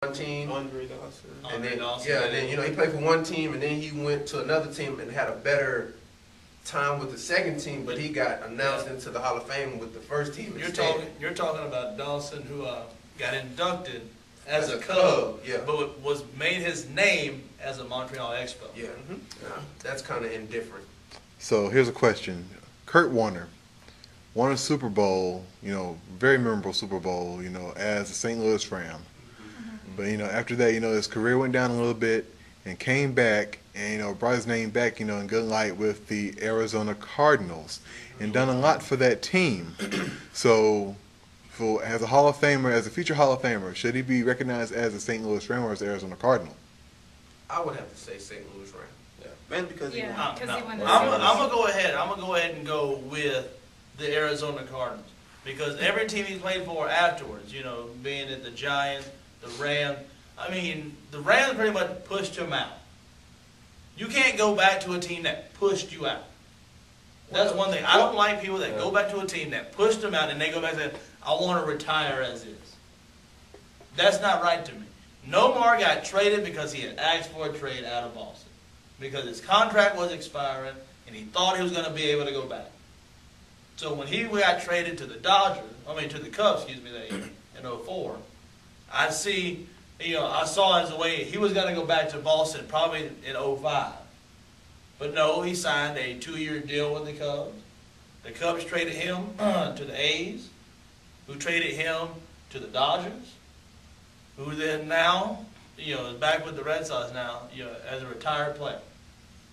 one team. Andre Dawson. And then, Dawson. yeah, and then, he played for one team, and then he went to another team and had a better time with the second team, but he got announced into the Hall of Fame with the first team instead. You're talking about Dawson, who got inducted as a Cub, yeah, but was made his name as a Montreal Expo. Yeah, yeah, that's kind of indifferent. So here's a question: Kurt Warner won a Super Bowl, very memorable Super Bowl, as a St. Louis Ram. But after that, his career went down a little bit and came back and brought his name back, in good light with the Arizona Cardinals, and done a lot for that team. So, as a Hall of Famer, as a future Hall of Famer, should he be recognized as a St. Louis Ram or as the Arizona Cardinal? I would have to say St. Louis Ram. Yeah, mainly because he won. I'm gonna go ahead. I'm gonna go ahead and go with the Arizona Cardinals, because every team he played for afterwards, being at the Giants, the Rams. I mean, the Rams pretty much pushed him out. You can't go back to a team that pushed you out. That's one thing. I don't like people that go back to a team that pushed them out and they go back and say, I want to retire as is. That's not right to me. Nomar got traded because he had asked for a trade out of Boston, because his contract was expiring and he thought he was going to be able to go back. So when he got traded to the Cubs, that year, in 04, I saw as a way he was going to go back to Boston probably in 05. But no, he signed a 2-year deal with the Cubs. The Cubs traded him to the A's, who traded him to the Dodgers, who then now, is back with the Red Sox now, as a retired player.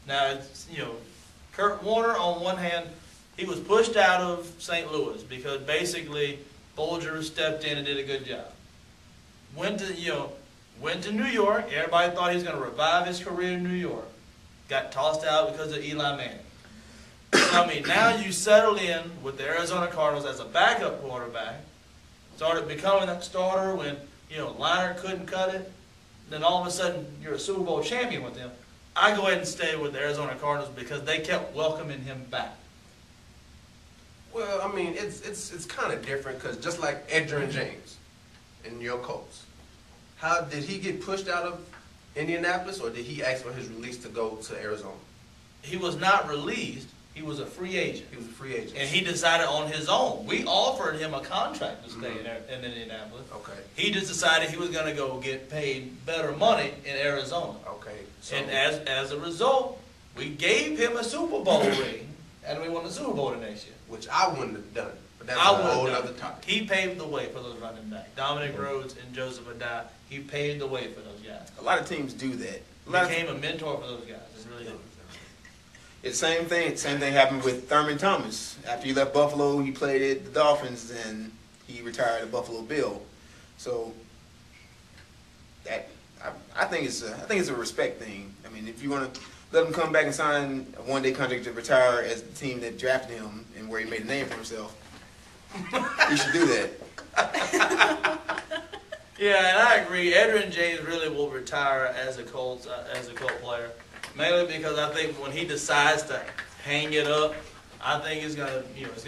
Now, it's, Kurt Warner, on one hand, he was pushed out of St. Louis because basically Bolger stepped in and did a good job. Went to New York. Everybody thought he was going to revive his career in New York. Got tossed out because of Eli Manning. So, now you settled in with the Arizona Cardinals as a backup quarterback. Started becoming a starter when, Liner couldn't cut it. Then all of a sudden, you're a Super Bowl champion with them. I go ahead and stay with the Arizona Cardinals because they kept welcoming him back. Well, it's kind of different because just like Edgerrin James in your Colts, how did he get pushed out of Indianapolis, or did he ask for his release to go to Arizona? He was not released. He was a free agent. He was a free agent. And he decided on his own. We offered him a contract to stay in Indianapolis. Okay. He just decided he was going to go get paid better money in Arizona. Okay. So, and as a result, we gave him a Super Bowl ring, and we won the Super Bowl the next year. Which I wouldn't have done. But that's a whole other topic. He paved the way for those running backs. Dominic Rhodes and Joseph Adai. He paved the way for those guys. A lot of teams do that. He became a mentor for those guys. It's really good. It's the same thing. Same thing happened with Thurman Thomas. After he left Buffalo, he played at the Dolphins, and he retired at Buffalo Bill. So that I think it's a respect thing. If you want to let him come back and sign a one-day contract to retire as the team that drafted him and where he made a name for himself, you should do that. Yeah, and I agree. Edgerrin James really will retire as a Colt player, mainly because I think when he decides to hang it up, I think it's gonna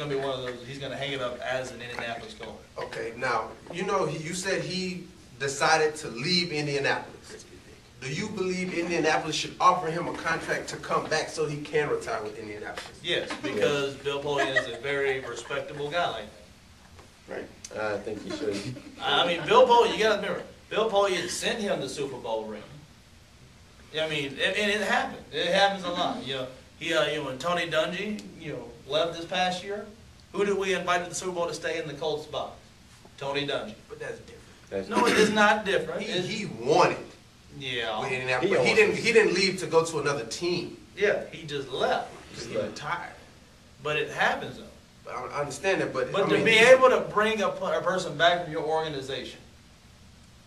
be one of those. He's gonna hang it up as an Indianapolis Colt. Okay, now you said he decided to leave Indianapolis. Do you believe Indianapolis should offer him a contract to come back so he can retire with Indianapolis? Yes, because Bill Polian is a very respectable guy like that. Right. I think he should. Bill Polian, you got to remember, Bill Polian sent him the Super Bowl ring. And it happened. It happens a lot. When Tony Dungy, left this past year, who did we invite to the Super Bowl to stay in the Colts box? Tony Dungy. But that's different. No, it is not different. He wanted. Yeah. With Indianapolis, but he didn't leave to go to another team. Yeah, he just left. He retired. But it happens though. But I understand that, but to be able to bring a person back from your organization,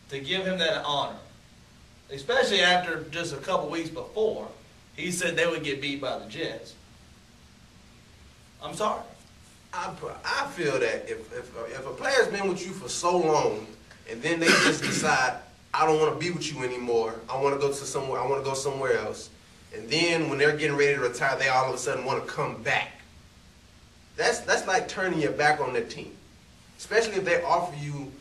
to give him that honor, especially after just a couple weeks before, he said they would get beat by the Jets. I'm sorry. I feel that if a player's been with you for so long, and then they just decide, I don't want to be with you anymore, I want to go somewhere else, and then when they're getting ready to retire, they all of a sudden want to come back. That's like turning your back on that team, especially if they offer you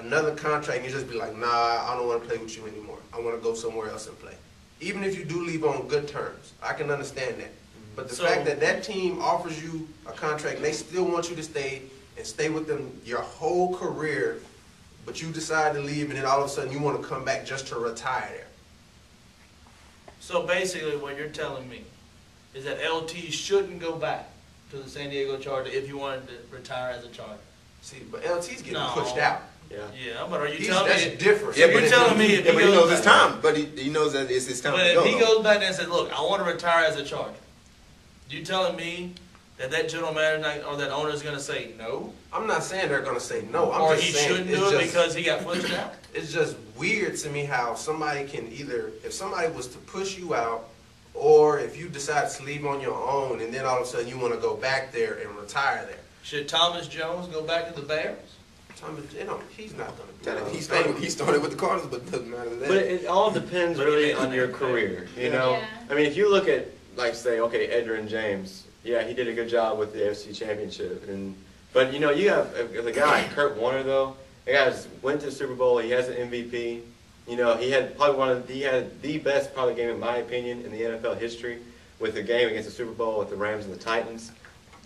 another contract and you just be like, nah, I don't want to play with you anymore. I want to go somewhere else and play. Even if you do leave on good terms, I can understand that. But the fact that that team offers you a contract and they still want you to stay and stay with them your whole career, but you decide to leave and then all of a sudden you want to come back just to retire there. So basically what you're telling me is that LT shouldn't go back to the San Diego Chargers if he wanted to retire as a Charger. See, but LT's getting pushed out. Yeah, but are you telling that's me? different. Yeah, you're telling me if he but he knows it's time. But he knows that it's his time But to go. if he goes back there and says, "Look, I want to retire as a Charger," you telling me that general manager or that owner is going to say no? I'm not saying they're going to say no. I'm or just he saying shouldn't do it because he got pushed out. It's just weird to me how somebody can either, if somebody was to push you out, or if you decide to leave on your own and then all of a sudden you want to go back there and retire there. Should Thomas Jones go back to the Bears? He's not going to do that. He started with the Cardinals, but it doesn't matter that. But it all depends really on your career, you know? Yeah. I mean, if you look at, like, say, okay, Edgerrin James, yeah, he did a good job with the SLC Championship. But, you know, you have a guy like Kurt Warner, though. The guy went to the Super Bowl. He has an MVP. You know, he had the best probably game, in my opinion, in the NFL history with the game against the Super Bowl with the Rams and the Titans.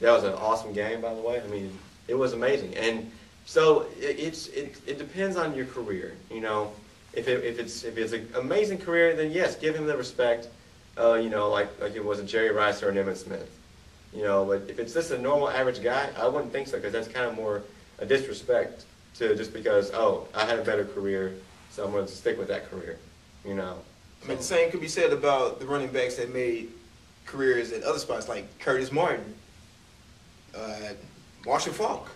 That was an awesome game, by the way. I mean, it was amazing. And so it depends on your career. You know, if it's an amazing career, then yes, give him the respect. You know, like it was a Jerry Rice or an Emmitt Smith. You know, but if it's just a normal average guy, I wouldn't think so, because that's kind of more a disrespect to just because, oh, I had a better career, so I'm going to stick with that career. You know. I mean, the same could be said about the running backs that made careers at other spots, like Curtis Martin, Marshall Faulk,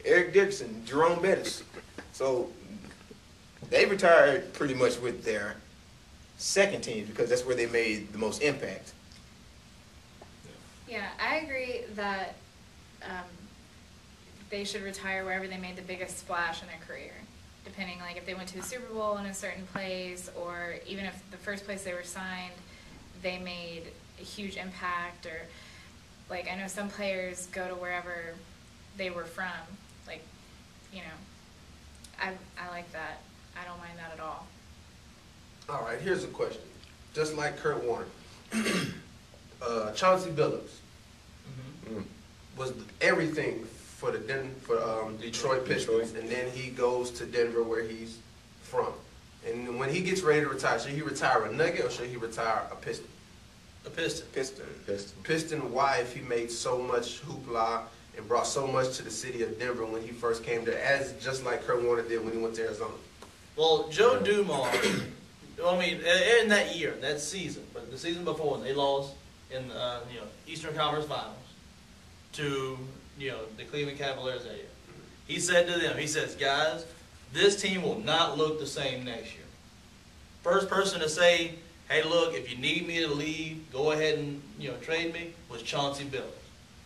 Eric Dixon, Jerome Bettis. So they retired pretty much with their second team because that's where they made the most impact. Yeah, I agree that they should retire wherever they made the biggest splash in their career. Depending, like if they went to the Super Bowl in a certain place, or even if the first place they were signed, they made a huge impact, or like I know some players go to wherever they were from. Like, you know, I like that. I don't mind that at all. All right, here's a question. Just like Kurt Warner, Chauncey Billups was everything for the Detroit Pistons, and then he goes to Denver where he's from. And when he gets ready to retire, should he retire a Nugget or should he retire a Piston? A Piston. Piston, why, if he made so much hoopla and brought so much to the city of Denver when he first came there, as just like Kurt Warner did when he went to Arizona? Well, Joe Dumars, I mean, in that year, that season, but the season before, they lost in you know, Eastern Conference Finals to, you know, the Cleveland Cavaliers that year. He said to them, he says, guys, this team will not look the same next year. First person to say, hey, look, if you need me to leave, go ahead and, you know, trade me, was Chauncey Billups.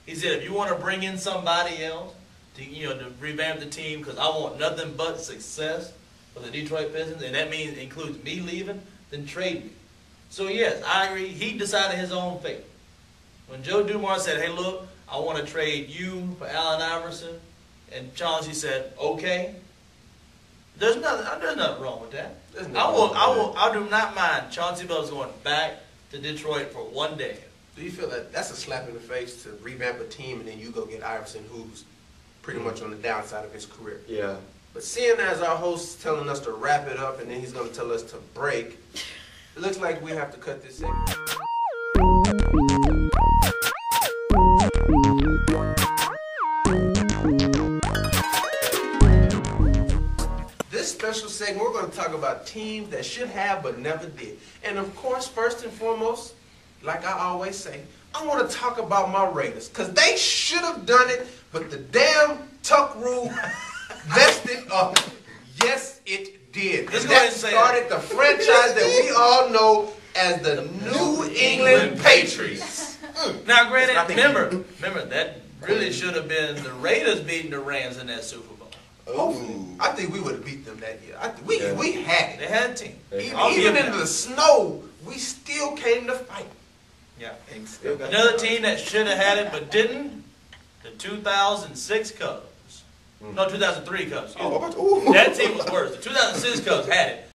He said, if you want to bring in somebody else to, you know, to revamp the team, because I want nothing but success for the Detroit Pistons, and that means includes me leaving, then trade me. So yes, I agree. He decided his own fate. When Joe Dumars said, hey, look, I want to trade you for Allen Iverson, and Chauncey said, okay. There's nothing wrong with that. I do not mind Chauncey Billups going back to Detroit for one day. Do you feel that that's a slap in the face to revamp a team and then you go get Iverson, who's pretty much on the downside of his career? Yeah. But seeing as our host is telling us to wrap it up and then he's going to tell us to break, it looks like we have to cut this segment. This special segment, we're going to talk about teams that should have but never did. And of course, first and foremost, like I always say, I want to talk about my Raiders, because they should have done it, but the damn Tuck rule vested up. Yes, it did. And that started the franchise that we all know as the New England Patriots. Now, granted, remember that really should have been the Raiders beating the Rams in that Super Bowl. Hopefully. I think we would have beat them that year. We had it. They had a team. Even in the snow, we still came to fight. Yeah. Another team that should have had it but didn't, the 2006 Cubs. No, 2003 Cubs. Oh, ooh. That team was worse. The 2006 Cubs had it.